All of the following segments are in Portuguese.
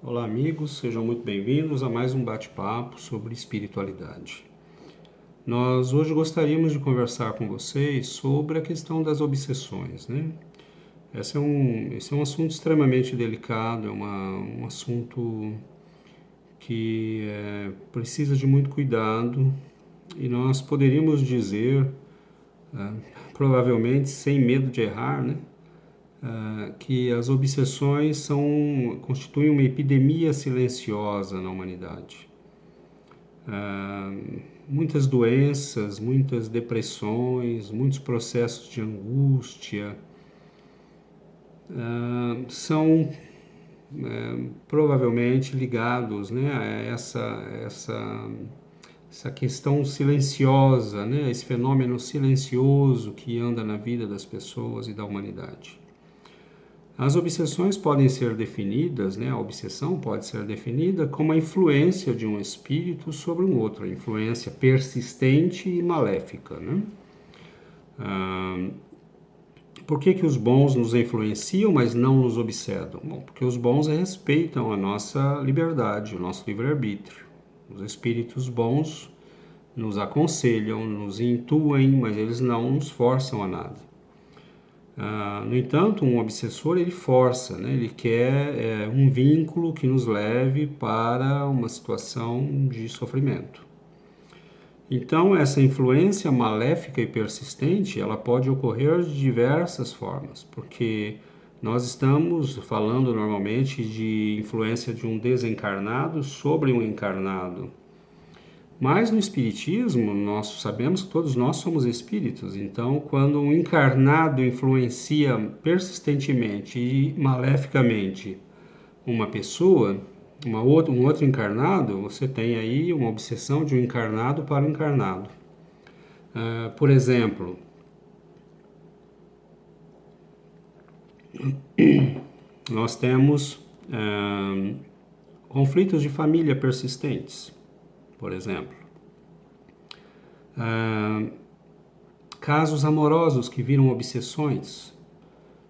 Olá, amigos, sejam muito bem-vindos a mais um bate-papo sobre espiritualidade. Nós hoje gostaríamos de conversar com vocês sobre a questão das obsessões, né? Esse é um assunto extremamente delicado, um assunto que precisa de muito cuidado e nós poderíamos dizer, provavelmente sem medo de errar, né? Que as obsessões constituem uma epidemia silenciosa na humanidade. Muitas doenças, muitas depressões, muitos processos de angústia são provavelmente ligados, né, a essa questão silenciosa, né, esse fenômeno silencioso que anda na vida das pessoas e da humanidade. As obsessões podem ser definidas, né, a obsessão pode ser definida como a influência de um espírito sobre um outro, a influência persistente e maléfica, né? Por que os bons nos influenciam, mas não nos obsedam? Bom, porque os bons respeitam a nossa liberdade, o nosso livre-arbítrio. Os espíritos bons nos aconselham, nos intuem, mas eles não nos forçam a nada. No entanto, um obsessor ele força, né? Ele quer um vínculo que nos leve para uma situação de sofrimento. Então, essa influência maléfica e persistente, ela pode ocorrer de diversas formas, porque nós estamos falando normalmente de influência de um desencarnado sobre um encarnado. Mas no Espiritismo, nós sabemos que todos nós somos espíritos, então quando um encarnado influencia persistentemente e maleficamente uma pessoa, um outro encarnado, você tem aí uma obsessão de um encarnado para o encarnado. Por exemplo, nós temos conflitos de família persistentes, por exemplo. Casos amorosos que viram obsessões.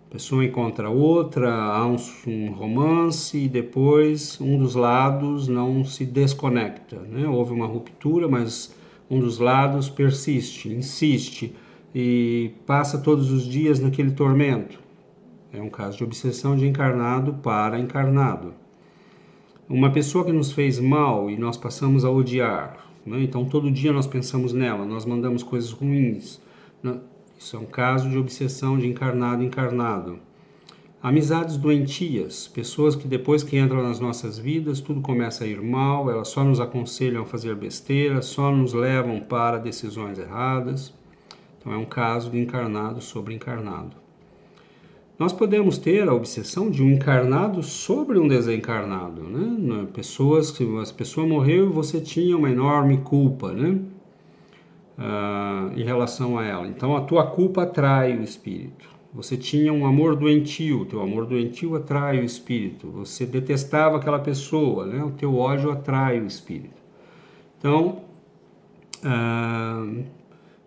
A pessoa encontra outra, há um romance e depois um dos lados não se desconecta, né? Houve uma ruptura, mas um dos lados persiste, insiste e passa todos os dias naquele tormento. É um caso de obsessão de encarnado para encarnado. Uma pessoa que nos fez mal e nós passamos a odiar, né? Então todo dia nós pensamos nela, nós mandamos coisas ruins. Isso é um caso de obsessão de encarnado encarnado. Amizades doentias, pessoas que depois que entram nas nossas vidas, tudo começa a ir mal, elas só nos aconselham a fazer besteira, só nos levam para decisões erradas. Então é um caso de encarnado sobre encarnado. Nós podemos ter a obsessão de um encarnado sobre um desencarnado, né? Pessoas que a pessoa morreu e você tinha uma enorme culpa, né? Em relação a ela. Então a tua culpa atrai o espírito. Você tinha um amor doentio, teu amor doentio atrai o espírito. Você detestava aquela pessoa, né? O teu ódio atrai o espírito. Então,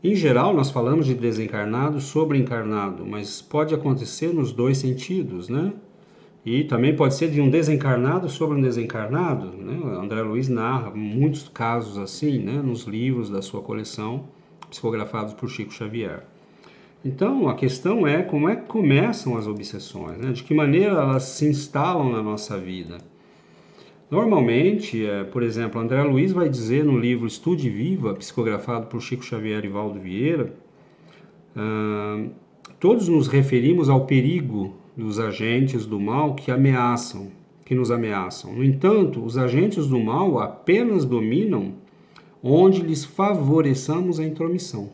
em geral, nós falamos de desencarnado sobre encarnado, mas pode acontecer nos dois sentidos, né? E também pode ser de um desencarnado sobre um desencarnado, né? André Luiz narra muitos casos assim, né? Nos livros da sua coleção, psicografados por Chico Xavier. Então, a questão é como é que começam as obsessões, né? De que maneira elas se instalam na nossa vida. Normalmente, por exemplo, André Luiz vai dizer no livro Estude Viva, psicografado por Chico Xavier e Valdo Vieira, todos nos referimos ao perigo dos agentes do mal que nos ameaçam. No entanto, os agentes do mal apenas dominam onde lhes favoreçamos a intromissão.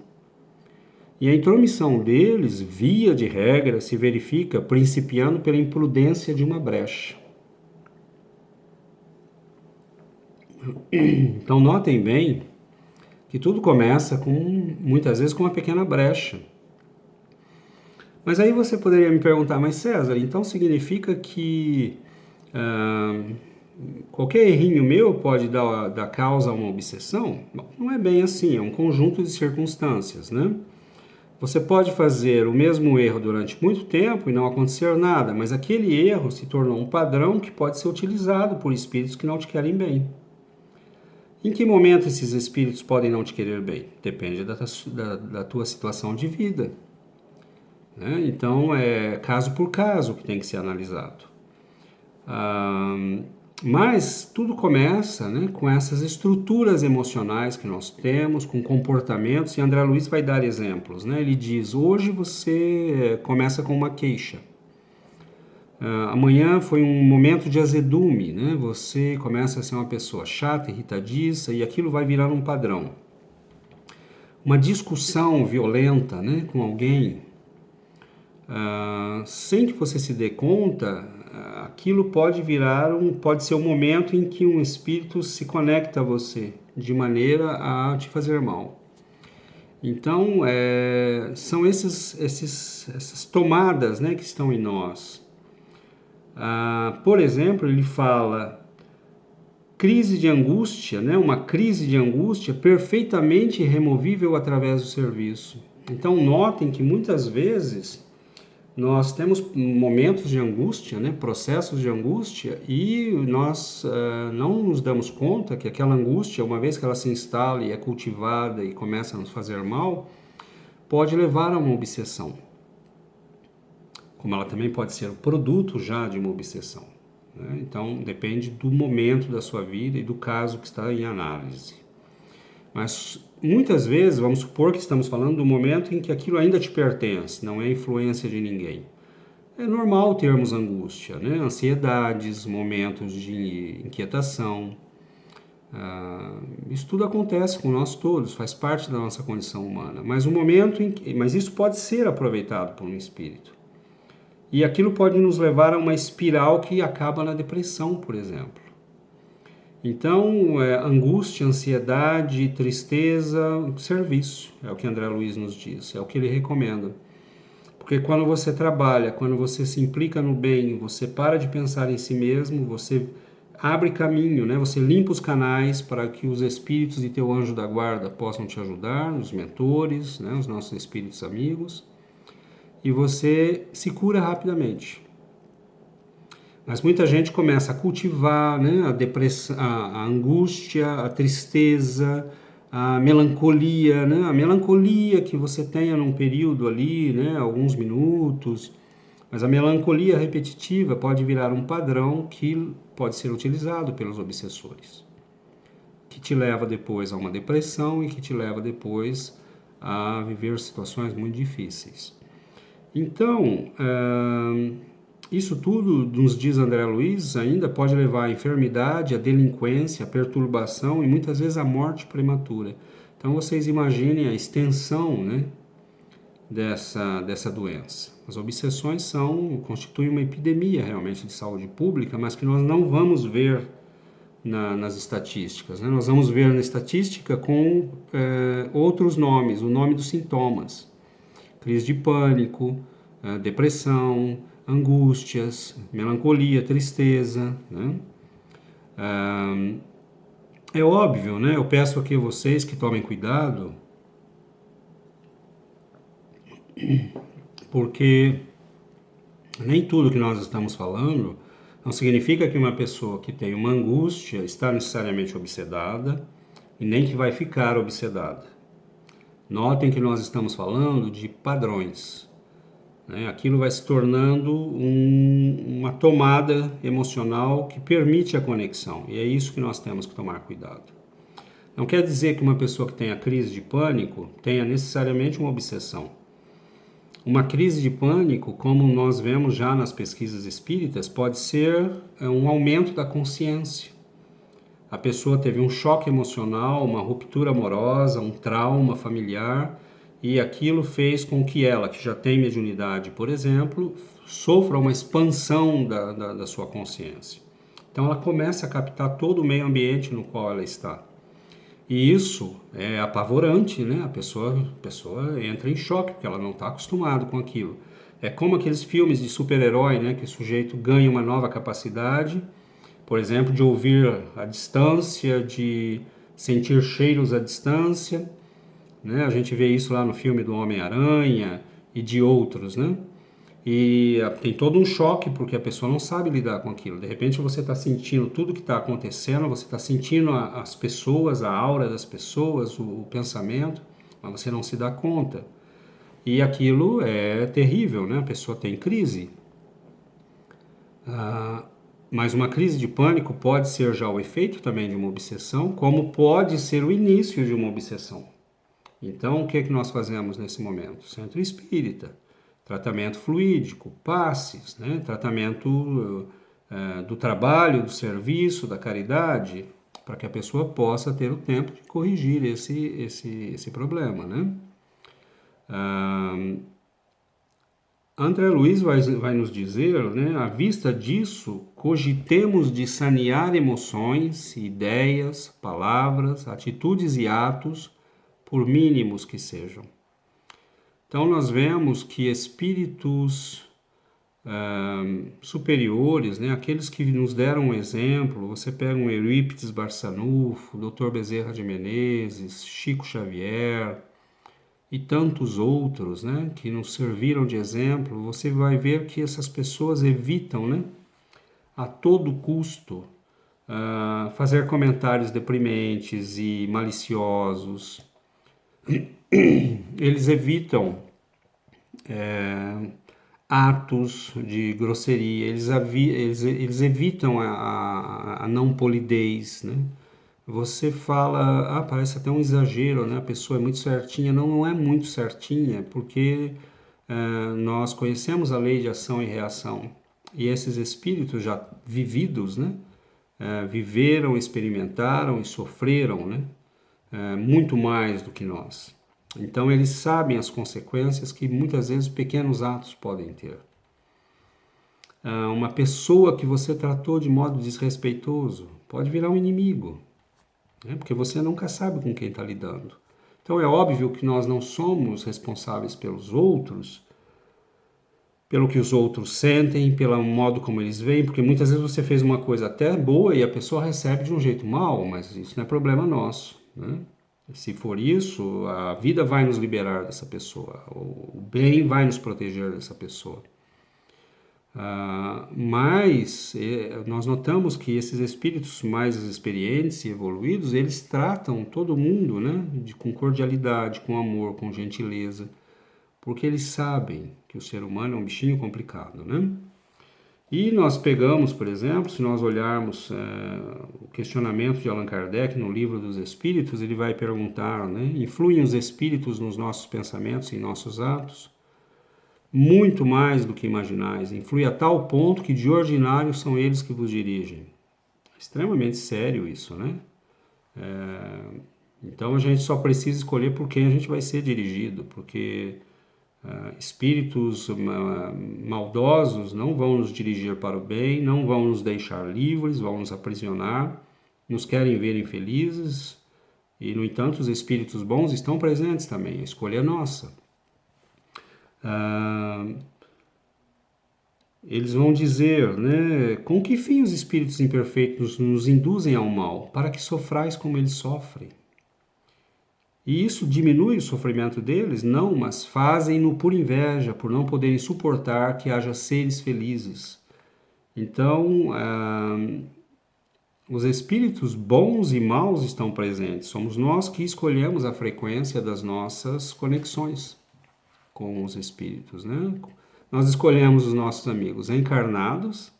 E a intromissão deles, via de regra, se verifica principiando pela imprudência de uma brecha. Então notem bem que tudo começa muitas vezes com uma pequena brecha. Mas aí você poderia me perguntar, mas César, então significa que qualquer errinho meu pode dar causa a uma obsessão? Bom, não é bem assim, é um conjunto de circunstâncias, né? Você pode fazer o mesmo erro durante muito tempo e não acontecer nada, mas aquele erro se tornou um padrão que pode ser utilizado por espíritos que não te querem bem. Em que momento esses espíritos podem não te querer bem? Depende da tua situação de vida, né? Então, é caso por caso que tem que ser analisado. Mas tudo começa, né, com essas estruturas emocionais que nós temos, com comportamentos, e André Luiz vai dar exemplos, né? Ele diz, hoje você começa com uma queixa, amanhã foi um momento de azedume, né? Você começa a ser uma pessoa chata, irritadiça, e aquilo vai virar um padrão. Uma discussão violenta, né, com alguém, sem que você se dê conta, aquilo pode pode ser um momento em que um espírito se conecta a você de maneira a te fazer mal. Então, são essas tomadas, né, que estão em nós. Por exemplo, ele fala crise de angústia, né, uma crise de angústia perfeitamente removível através do serviço. Então, notem que muitas vezes nós temos momentos de angústia, né, processos de angústia, e nós não nos damos conta que aquela angústia, uma vez que ela se instala e é cultivada e começa a nos fazer mal, pode levar a uma obsessão. Como ela também pode ser o produto já de uma obsessão, né? Então, depende do momento da sua vida e do caso que está em análise. Mas muitas vezes, vamos supor que estamos falando do momento em que aquilo ainda te pertence, não é influência de ninguém. É normal termos angústia, né? Ansiedades, momentos de inquietação. Isso tudo acontece com nós todos, faz parte da nossa condição humana. Mas mas isso pode ser aproveitado por um espírito. E aquilo pode nos levar a uma espiral que acaba na depressão, por exemplo. Então, angústia, ansiedade, tristeza, serviço, é o que André Luiz nos diz, é o que ele recomenda. Porque quando você trabalha, quando você se implica no bem, você para de pensar em si mesmo, você abre caminho, né? Você limpa os canais para que os espíritos e teu anjo da guarda possam te ajudar, os mentores, né? Os nossos espíritos amigos, e você se cura rapidamente. Mas muita gente começa a cultivar, né, a depressão, a angústia, a tristeza, a melancolia, né, a melancolia que você tenha num período ali, né, alguns minutos, mas a melancolia repetitiva pode virar um padrão que pode ser utilizado pelos obsessores, que te leva depois a uma depressão e que te leva depois a viver situações muito difíceis. Então, isso tudo, nos diz André Luiz, ainda pode levar à enfermidade, à delinquência, à perturbação e muitas vezes à morte prematura. Então vocês imaginem a extensão, né, dessa doença. As obsessões constituem uma epidemia realmente de saúde pública, mas que nós não vamos ver nas estatísticas, né? Nós vamos ver na estatística com outros nomes, o nome dos sintomas. Crise de pânico, depressão, angústias, melancolia, tristeza, né? É óbvio, né? Eu peço aqui a vocês que tomem cuidado, porque nem tudo que nós estamos falando não significa que uma pessoa que tem uma angústia está necessariamente obsedada e nem que vai ficar obsedada. Notem que nós estamos falando de padrões, né? Aquilo vai se tornando uma tomada emocional que permite a conexão, e é isso que nós temos que tomar cuidado. Não quer dizer que uma pessoa que tenha crise de pânico tenha necessariamente uma obsessão. Uma crise de pânico, como nós vemos já nas pesquisas espíritas, pode ser um aumento da consciência. A pessoa teve um choque emocional, uma ruptura amorosa, um trauma familiar, e aquilo fez com que ela, que já tem mediunidade, por exemplo, sofra uma expansão da sua consciência. Então ela começa a captar todo o meio ambiente no qual ela está. E isso é apavorante, né? A pessoa entra em choque, porque ela não está acostumada com aquilo. É como aqueles filmes de super-herói, né? Que o sujeito ganha uma nova capacidade, por exemplo, de ouvir à distância, de sentir cheiros à distância, né? A gente vê isso lá no filme do Homem-Aranha e de outros, né? E tem todo um choque porque a pessoa não sabe lidar com aquilo. De repente você está sentindo tudo que está acontecendo, você está sentindo as pessoas, a aura das pessoas, o pensamento, mas você não se dá conta. E aquilo é terrível, né? A pessoa tem crise. Mas uma crise de pânico pode ser já o efeito também de uma obsessão, como pode ser o início de uma obsessão. Então, o que é que nós fazemos nesse momento? Centro espírita, tratamento fluídico, passes, né? Tratamento do trabalho, do serviço, da caridade, para que a pessoa possa ter o tempo de corrigir esse problema, né? André Luiz vai nos dizer, né, à vista disso, cogitemos de sanear emoções, ideias, palavras, atitudes e atos, por mínimos que sejam. Então, nós vemos que espíritos superiores, né, aqueles que nos deram um exemplo, você pega um Eurípides Barçanufo, Dr. Bezerra de Menezes, Chico Xavier, e tantos outros, né, que nos serviram de exemplo, você vai ver que essas pessoas evitam, né, a todo custo, fazer comentários deprimentes e maliciosos. Eles evitam atos de grosseria, eles evitam a não polidez, né? Você fala, parece até um exagero, né? A pessoa é muito certinha. Não, não é muito certinha, porque nós conhecemos a lei de ação e reação. E esses espíritos já vividos, né? Viveram, experimentaram e sofreram, né? Muito mais do que nós. Então eles sabem as consequências que muitas vezes pequenos atos podem ter. Uma pessoa que você tratou de modo desrespeitoso pode virar um inimigo, né? Porque você nunca sabe com quem está lidando. Então é óbvio que nós não somos responsáveis pelos outros, pelo que os outros sentem, pelo modo como eles veem, porque muitas vezes você fez uma coisa até boa e a pessoa recebe de um jeito mal, mas isso não é problema nosso, né? Se for isso, a vida vai nos liberar dessa pessoa, o bem vai nos proteger dessa pessoa. Mas nós notamos que esses espíritos mais experientes e evoluídos, eles tratam todo mundo, né, com cordialidade, com amor, com gentileza, porque eles sabem que o ser humano é um bichinho complicado, né? E nós pegamos, por exemplo, se nós olharmos o questionamento de Allan Kardec no Livro dos Espíritos, ele vai perguntar, né, influem os espíritos nos nossos pensamentos e em nossos atos? Muito mais do que imaginais, influi a tal ponto que de ordinário são eles que vos dirigem. Extremamente sério isso, né? Então a gente só precisa escolher por quem a gente vai ser dirigido, porque espíritos maldosos não vão nos dirigir para o bem, não vão nos deixar livres, vão nos aprisionar, nos querem ver infelizes, e no entanto os espíritos bons estão presentes também, a escolha é nossa. Eles vão dizer, né, com que fim os espíritos imperfeitos nos induzem ao mal, para que sofrais como eles sofrem. E isso diminui o sofrimento deles? Não, mas fazem-no por inveja, por não poderem suportar que haja seres felizes. Então, os espíritos bons e maus estão presentes. Somos nós que escolhemos a frequência das nossas conexões com os espíritos, né? Nós escolhemos os nossos amigos encarnados,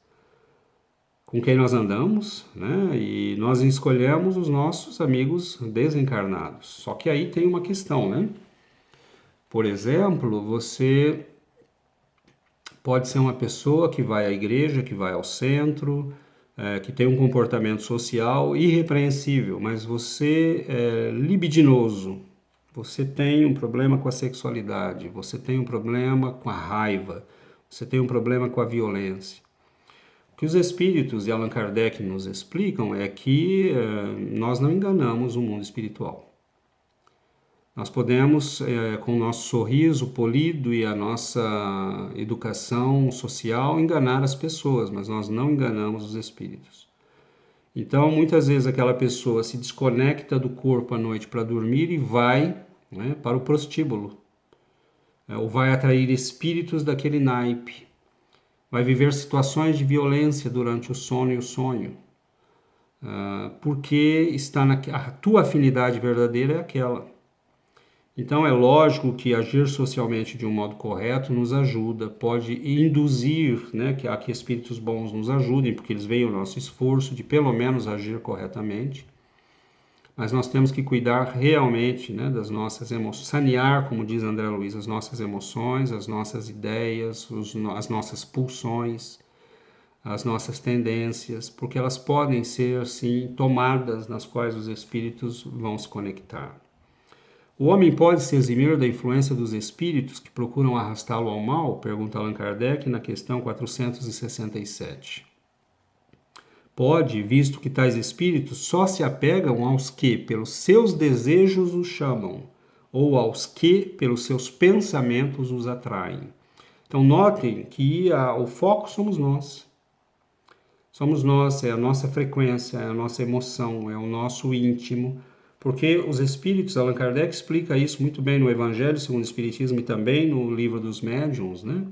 com quem nós andamos, né? E nós escolhemos os nossos amigos desencarnados. Só que aí tem uma questão, né? Por exemplo, você pode ser uma pessoa que vai à igreja, que vai ao centro, que tem um comportamento social irrepreensível, mas você é libidinoso, você tem um problema com a sexualidade, você tem um problema com a raiva, você tem um problema com a violência. O que os espíritos de Allan Kardec nos explicam é que nós não enganamos o mundo espiritual. Nós podemos, com o nosso sorriso polido e a nossa educação social, enganar as pessoas, mas nós não enganamos os espíritos. Então, muitas vezes aquela pessoa se desconecta do corpo à noite para dormir e vai né, para o prostíbulo, ou vai atrair espíritos daquele naipe, vai viver situações de violência durante o sono e o sonho, porque a tua afinidade verdadeira é aquela. Então é lógico que agir socialmente de um modo correto nos ajuda, pode induzir, né, a que espíritos bons nos ajudem, porque eles veem o nosso esforço de pelo menos agir corretamente. Mas nós temos que cuidar realmente, né, das nossas emoções, sanear, como diz André Luiz, as nossas emoções, as nossas ideias, as nossas pulsões, as nossas tendências, porque elas podem ser, sim, tomadas nas quais os espíritos vão se conectar. O homem pode se eximir da influência dos espíritos que procuram arrastá-lo ao mal? Pergunta Allan Kardec na questão 467. Pode, visto que tais espíritos só se apegam aos que, pelos seus desejos, os chamam, ou aos que, pelos seus pensamentos, os atraem. Então, notem que o foco somos nós. Somos nós, é a nossa frequência, é a nossa emoção, é o nosso íntimo. Porque os espíritos, Allan Kardec explica isso muito bem no Evangelho segundo o Espiritismo e também no livro dos médiuns, né?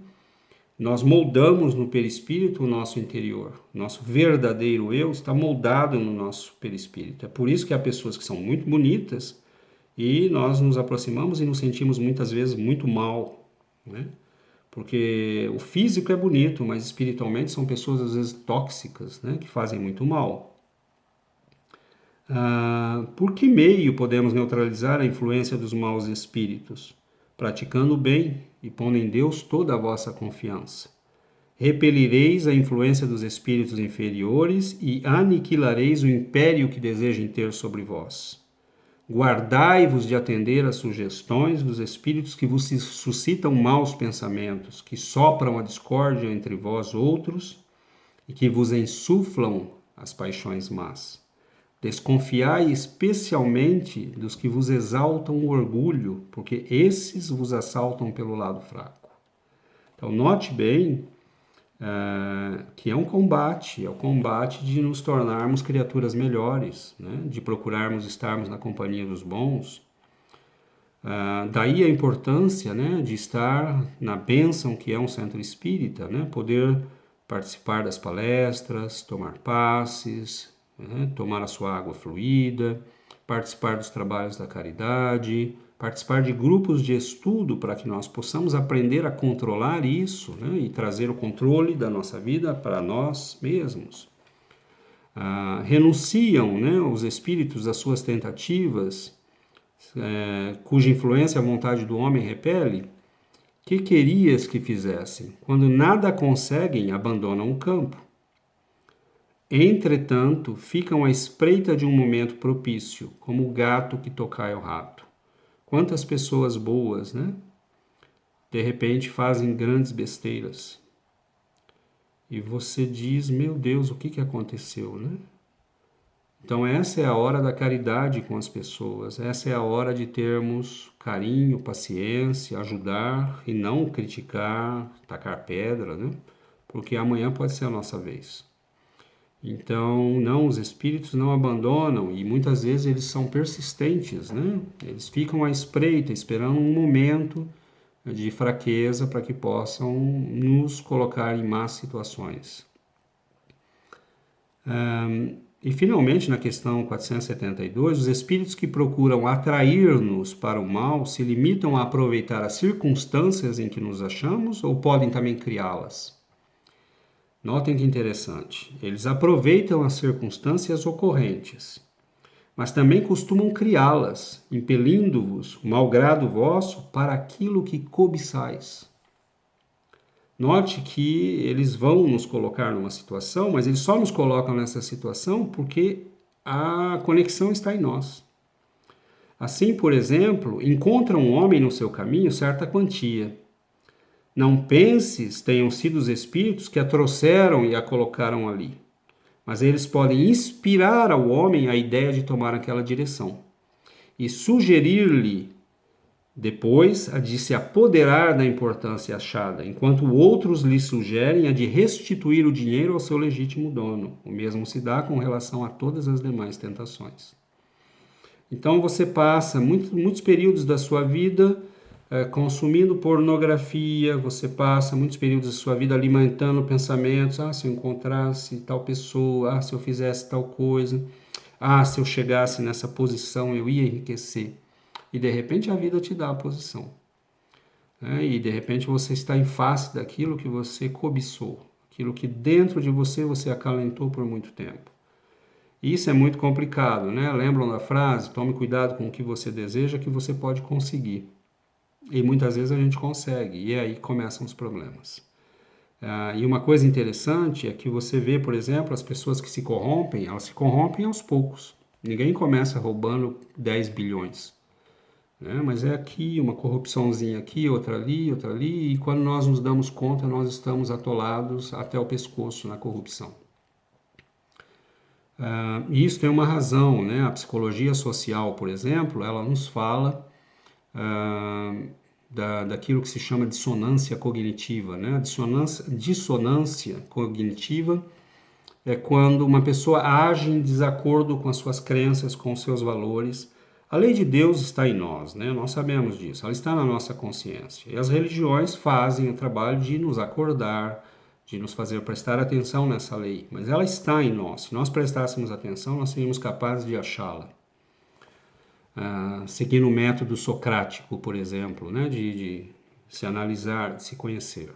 Nós moldamos no perispírito o nosso interior. Nosso verdadeiro eu está moldado no nosso perispírito. É por isso que há pessoas que são muito bonitas e nós nos aproximamos e nos sentimos muitas vezes muito mal, né? Porque o físico é bonito, mas espiritualmente são pessoas às vezes tóxicas, né? Que fazem muito mal. Por que meio podemos neutralizar a influência dos maus espíritos? Praticando o bem e pondo em Deus toda a vossa confiança. Repelireis a influência dos espíritos inferiores e aniquilareis o império que desejem ter sobre vós. Guardai-vos de atender às sugestões dos espíritos que vos suscitam maus pensamentos, que sopram a discórdia entre vós outros e que vos insuflam as paixões más. Desconfiai especialmente dos que vos exaltam o orgulho, porque esses vos assaltam pelo lado fraco. Então, note bem que é o combate de nos tornarmos criaturas melhores, né? De procurarmos estarmos na companhia dos bons. Daí a importância, né, de estar na bênção que é um centro espírita, né? Poder participar das palestras, tomar passes, né? Tomar a sua água fluida, participar dos trabalhos da caridade, participar de grupos de estudo para que nós possamos aprender a controlar isso, né? E trazer o controle da nossa vida para nós mesmos. Renunciam, né, os espíritos às suas tentativas, cuja influência a vontade do homem repele. Que querias que fizessem? Quando nada conseguem, abandonam o campo. Entretanto, ficam à espreita de um momento propício, como o gato que tocai ao rato. Quantas pessoas boas, né? De repente fazem grandes besteiras. E você diz, meu Deus, o que aconteceu, né? Então essa é a hora da caridade com as pessoas. Essa é a hora de termos carinho, paciência, ajudar e não criticar, tacar pedra, né? Porque amanhã pode ser a nossa vez. Então, não, os espíritos não abandonam e muitas vezes eles são persistentes, né? Eles ficam à espreita, esperando um momento de fraqueza para que possam nos colocar em más situações. E finalmente, na questão 472, os espíritos que procuram atrair-nos para o mal se limitam a aproveitar as circunstâncias em que nos achamos ou podem também criá-las? Notem que interessante. Eles aproveitam as circunstâncias ocorrentes, mas também costumam criá-las, impelindo-vos, o mau grado vosso, para aquilo que cobiçais. Note que eles vão nos colocar numa situação, mas eles só nos colocam nessa situação porque a conexão está em nós. Assim, por exemplo, encontra um homem no seu caminho certa quantia. Não penses tenham sido os espíritos que a trouxeram e a colocaram ali, mas eles podem inspirar ao homem a ideia de tomar aquela direção e sugerir-lhe depois a de se apoderar da importância achada, enquanto outros lhe sugerem a de restituir o dinheiro ao seu legítimo dono. O mesmo se dá com relação a todas as demais tentações. Então você passa muitos períodos da sua vida consumindo pornografia, você passa muitos períodos da sua vida alimentando pensamentos, se eu encontrasse tal pessoa, se eu fizesse tal coisa, se eu chegasse nessa posição eu ia enriquecer. E de repente a vida te dá a posição. Né? E de repente você está em face daquilo que você cobiçou, aquilo que dentro de você acalentou por muito tempo. Isso é muito complicado, né? Lembram da frase? Tome cuidado com o que você deseja, que você pode conseguir. E muitas vezes a gente consegue, e aí começam os problemas. E uma coisa interessante é que você vê, por exemplo, as pessoas que se corrompem, elas se corrompem aos poucos. Ninguém começa roubando 10 bilhões. Né? Mas é aqui, uma corrupçãozinha aqui, outra ali, e quando nós nos damos conta, nós estamos atolados até o pescoço na corrupção. E isso tem uma razão, né? A psicologia social, por exemplo, ela nos fala daquilo que se chama dissonância cognitiva, né? Dissonância cognitiva é quando uma pessoa age em desacordo com as suas crenças, com os seus valores. A lei de Deus está em nós, né? Nós sabemos disso, ela está na nossa consciência. E as religiões fazem o trabalho de nos acordar, de nos fazer prestar atenção nessa lei, mas ela está em nós. Se nós prestássemos atenção, nós seríamos capazes de achá-la. Seguindo o método socrático, por exemplo, né? de se analisar, de se conhecer.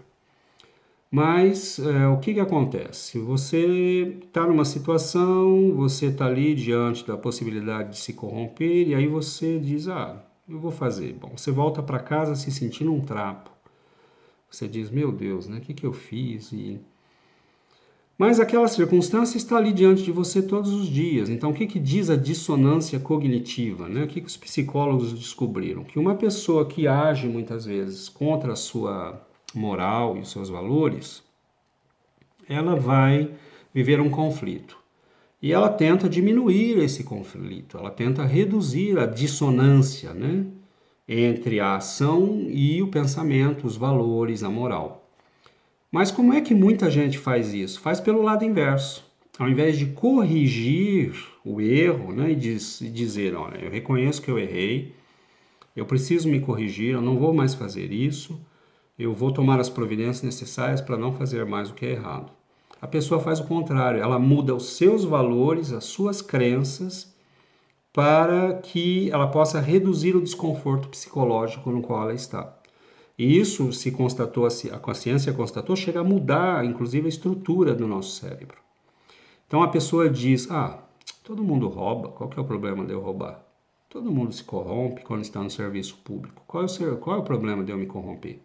Mas o que acontece? Você está numa situação, você está ali diante da possibilidade de se corromper, e aí você diz, eu vou fazer. Bom, você volta para casa se sentindo um trapo. Você diz, meu Deus, né? O que eu fiz? Mas aquela circunstância está ali diante de você todos os dias. Então, o que diz a dissonância cognitiva? Né? O que os psicólogos descobriram? Que uma pessoa que age muitas vezes contra a sua moral e os seus valores, ela vai viver um conflito. E ela tenta diminuir esse conflito, ela tenta reduzir a dissonância, né? Entre a ação e o pensamento, os valores, a moral. Mas como é que muita gente faz isso? Faz pelo lado inverso. Ao invés de corrigir o erro, né, e dizer, olha, eu reconheço que eu errei, eu preciso me corrigir, eu não vou mais fazer isso, eu vou tomar as providências necessárias para não fazer mais o que é errado. A pessoa faz o contrário, ela muda os seus valores, as suas crenças, para que ela possa reduzir o desconforto psicológico no qual ela está. E isso se constatou, a ciência constatou, chega a mudar, inclusive, a estrutura do nosso cérebro. Então a pessoa diz, todo mundo rouba, qual que é o problema de eu roubar? Todo mundo se corrompe quando está no serviço público. Qual é o problema de eu me corromper?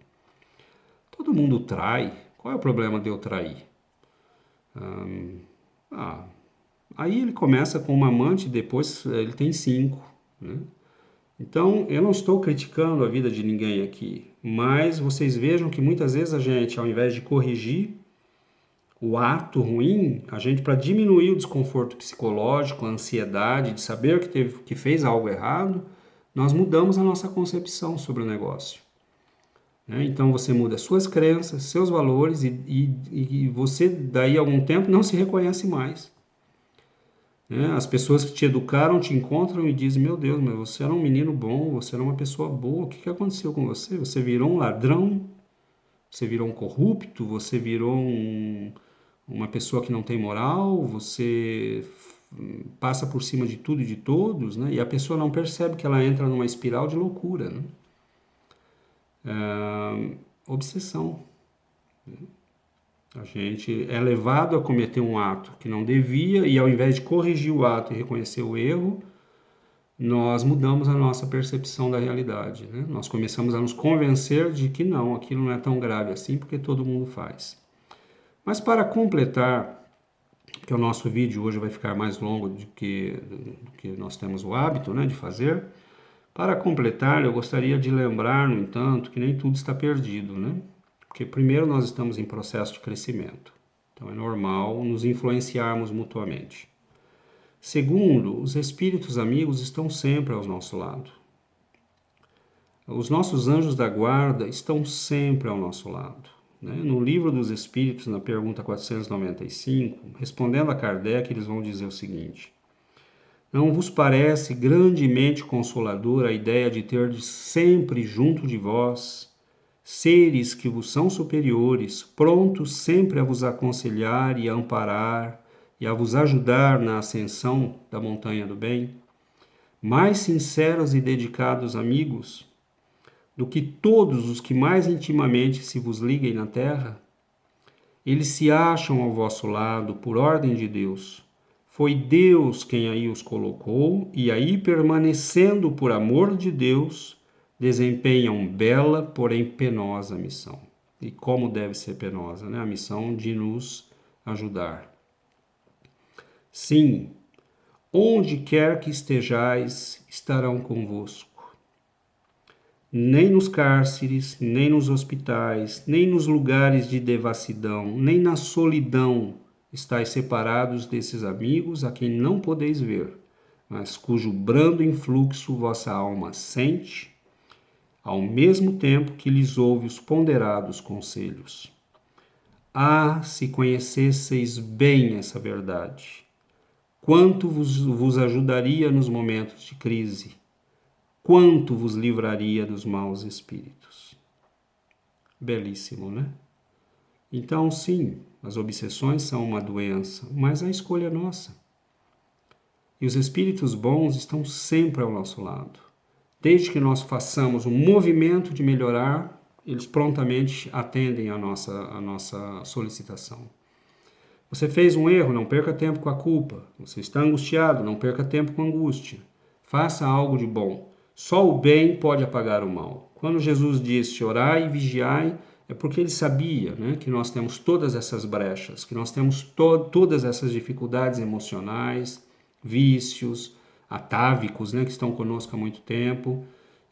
Todo mundo trai, qual é o problema de eu trair? Aí ele começa com uma amante, depois ele tem 5, né? Então, eu não estou criticando a vida de ninguém aqui, mas vocês vejam que muitas vezes a gente, ao invés de corrigir o ato ruim, a gente, para diminuir o desconforto psicológico, a ansiedade de saber que fez algo errado, nós mudamos a nossa concepção sobre o negócio. Né? Então, você muda suas crenças, seus valores e você, daí a algum tempo, não se reconhece mais. As pessoas que te educaram te encontram e dizem, meu Deus, mas você era um menino bom, você era uma pessoa boa, o que aconteceu com você? Você virou um ladrão, você virou um corrupto, você virou uma pessoa que não tem moral, você passa por cima de tudo e de todos, né? E a pessoa não percebe que ela entra numa espiral de loucura, né? Obsessão. A gente é levado a cometer um ato que não devia e ao invés de corrigir o ato e reconhecer o erro, nós mudamos a nossa percepção da realidade, né? Nós começamos a nos convencer de que não, aquilo não é tão grave assim porque todo mundo faz. Mas para completar, que o nosso vídeo hoje vai ficar mais longo do que nós temos o hábito, né, de fazer, para completar eu gostaria de lembrar, no entanto, que nem tudo está perdido, né? Porque primeiro nós estamos em processo de crescimento, então é normal nos influenciarmos mutuamente. Segundo, os espíritos amigos estão sempre ao nosso lado. Os nossos anjos da guarda estão sempre ao nosso lado. Né? No livro dos Espíritos, na pergunta 495, respondendo a Kardec, eles vão dizer o seguinte: Não vos parece grandemente consoladora a ideia de ter sempre junto de vós seres que vos são superiores, prontos sempre a vos aconselhar e a amparar e a vos ajudar na ascensão da montanha do bem? Mais sinceros e dedicados amigos do que todos os que mais intimamente se vos liguem na terra? Eles se acham ao vosso lado por ordem de Deus. Foi Deus quem aí os colocou, e aí, permanecendo por amor de Deus, desempenham bela, porém penosa missão. E como deve ser penosa, né? A missão de nos ajudar. Sim, onde quer que estejais, estarão convosco. Nem nos cárceres, nem nos hospitais, nem nos lugares de devassidão, nem na solidão estáis separados desses amigos a quem não podeis ver, mas cujo brando influxo vossa alma sente, ao mesmo tempo que lhes ouve os ponderados conselhos. Ah, se conhecesseis bem essa verdade! Quanto vos ajudaria nos momentos de crise! Quanto vos livraria dos maus espíritos! Belíssimo, né? Então, sim, as obsessões são uma doença, mas a escolha é nossa. E os espíritos bons estão sempre ao nosso lado. Desde que nós façamos um movimento de melhorar, eles prontamente atendem a nossa solicitação. Você fez um erro, não perca tempo com a culpa. Você está angustiado, não perca tempo com a angústia. Faça algo de bom. Só o bem pode apagar o mal. Quando Jesus disse orai e vigiai, é porque ele sabia, né, que nós temos todas essas brechas, que nós temos todas essas dificuldades emocionais, vícios, atávicos, né, que estão conosco há muito tempo,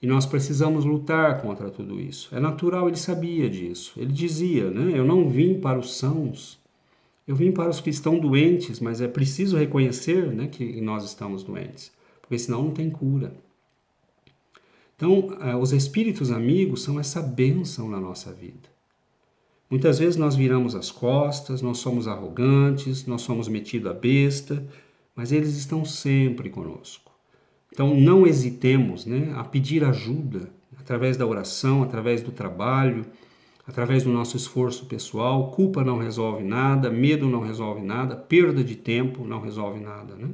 e nós precisamos lutar contra tudo isso. É natural, ele sabia disso. Ele dizia, né, eu não vim para os sãos, eu vim para os que estão doentes, mas é preciso reconhecer, né, que nós estamos doentes, porque senão não tem cura. Então, os espíritos amigos são essa bênção na nossa vida. Muitas vezes nós viramos as costas, nós somos arrogantes, nós somos metidos a besta, mas eles estão sempre conosco. Então, não hesitemos, né, a pedir ajuda através da oração, através do trabalho, através do nosso esforço pessoal. Culpa não resolve nada, medo não resolve nada, perda de tempo não resolve nada, né?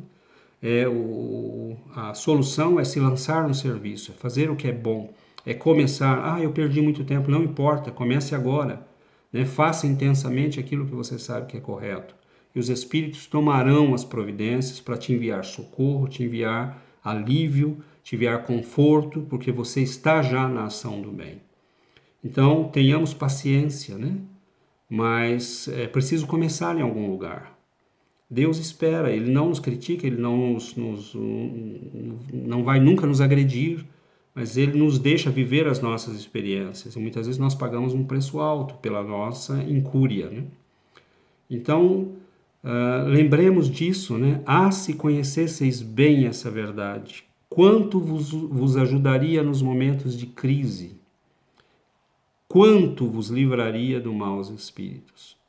A solução é se lançar no serviço, é fazer o que é bom, é começar. Eu perdi muito tempo, não importa, comece agora, né? Faça intensamente aquilo que você sabe que é correto. E os espíritos tomarão as providências para te enviar socorro, te enviar alívio, te enviar conforto, porque você está já na ação do bem. Então, tenhamos paciência, né? Mas é preciso começar em algum lugar. Deus espera, Ele não nos critica, Ele não vai nunca nos agredir, mas Ele nos deixa viver as nossas experiências. E muitas vezes nós pagamos um preço alto pela nossa incúria, né? Então, lembremos disso, né? Se conhecesseis bem essa verdade, quanto vos ajudaria nos momentos de crise? Quanto vos livraria do maus espíritos?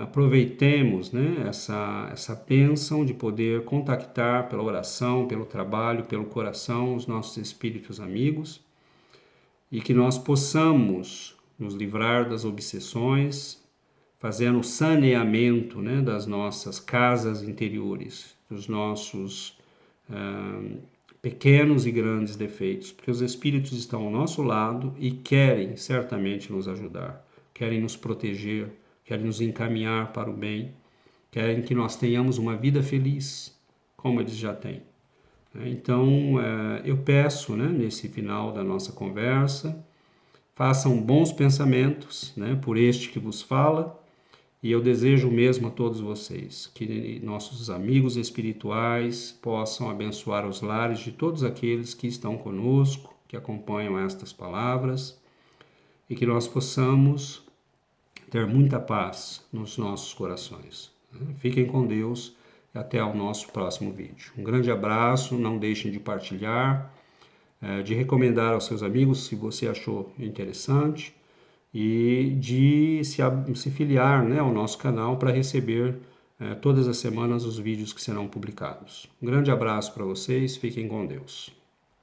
Aproveitemos, né, essa bênção de poder contactar pela oração, pelo trabalho, pelo coração os nossos espíritos amigos e que nós possamos nos livrar das obsessões, fazendo o saneamento, né, das nossas casas interiores, dos nossos pequenos e grandes defeitos, porque os espíritos estão ao nosso lado e querem certamente nos ajudar, querem nos proteger, querem nos encaminhar para o bem, querem que nós tenhamos uma vida feliz, como eles já têm. Então, eu peço, né, nesse final da nossa conversa, façam bons pensamentos, né, por este que vos fala, e eu desejo o mesmo a todos vocês, que nossos amigos espirituais possam abençoar os lares de todos aqueles que estão conosco, que acompanham estas palavras, e que nós possamos ter muita paz nos nossos corações. Fiquem com Deus e até o nosso próximo vídeo. Um grande abraço, não deixem de partilhar, de recomendar aos seus amigos se você achou interessante e de se filiar, né, ao nosso canal para receber todas as semanas os vídeos que serão publicados. Um grande abraço para vocês, fiquem com Deus.